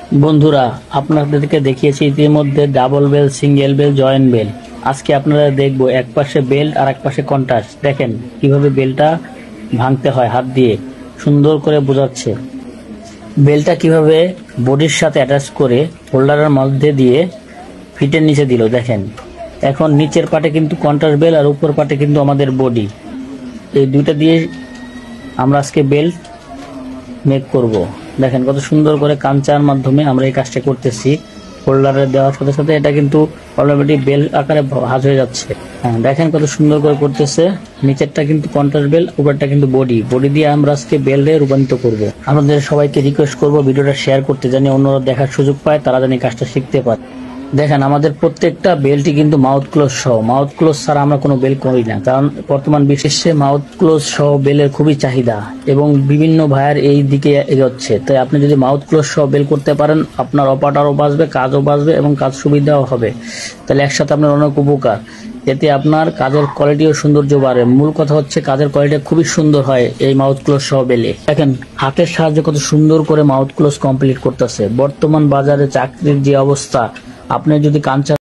বন্ধুরা, আপনাদেরকে দেখিয়েছি ইতিমধ্যে double bell, single bell, joint bell. আজকে আপনারা দেখবো এক পাশে বেল্ট আর এক পাশে কন্ট্রাস্ট। দেখেন কিভাবে বেলটা ভাঙতে হয় হাত দিয়ে, সুন্দর করে বোঝাচ্ছে। বেলটা কিভাবে বডির সাথে অ্যাটাচ করে হোল্ডারের মধ্যে দিয়ে ফিটের নিচে দিল। দেখেন এখন নিচের পাটে কিন্তু কন্ট্রাস্ট বেল আর উপর পাটে কিন্তু আমাদের বডি, এই দুইটা দিয়ে আমরা আজকে বেল্ট মেক করব। দেখেন কত সুন্দর করে কাঞ্চার মাধ্যমে আমরা এই কাজটা করতেছি। হোল্ডারে দেওয়ার সাথে সাথে এটা কিন্তু অটোমেটিক বেল আকারে ভাঁজ হয়ে যাচ্ছে। হ্যাঁ, দেখেন কত সুন্দর করে করতেছে। নিচেরটা কিন্তু কন্ট্রাস্ট বেল, উপরটা কিন্তু বডি দিয়ে আমরা আজকে বেল্টে রূপান্তরিত করব। আমাদের সবাইকে রিকোয়েস্ট করব ভিডিওটা শেয়ার করতে, জানি অন্যরা দেখার সুযোগ পায়, তারা জানি কাজটা শিখতে পারে। দেখেন আমাদের প্রত্যেকটা বেল্টই কিন্তু মাউথ ক্লোজ সহ। মাউথ ক্লোজ ছাড়া আমরা কোনো বেল করি না, কারণ বর্তমান বিশ্বে মাউথ ক্লোজ সহ বেলের খুবই চাহিদা এবং বিভিন্ন ভাইয়ার এই দিকে এগোচ্ছে। তাই আপনি যদি মাউথ ক্লোজ সহ বেল করতে পারেন, আপনার অপারেটরও বাঁচবে, কাজও বাঁচবে এবং কাজ সুবিধাও হবে। তাহলে একসাথে আপনার অনেক উপকার। এতে আপনার কাজের কোয়ালিটি ও সৌন্দর্য বাড়ে। মূল কথা হচ্ছে কাজের কোয়ালিটি খুবই সুন্দর হয় এই মাউথ ক্লোজ সহ বেলে। দেখেন হাতের সাহায্যে কত সুন্দর করে মাউথ ক্লোজ কমপ্লিট করতেছে। বর্তমান বাজারে চাকরির যে অবস্থা, আপনি যদি কাঞ্চা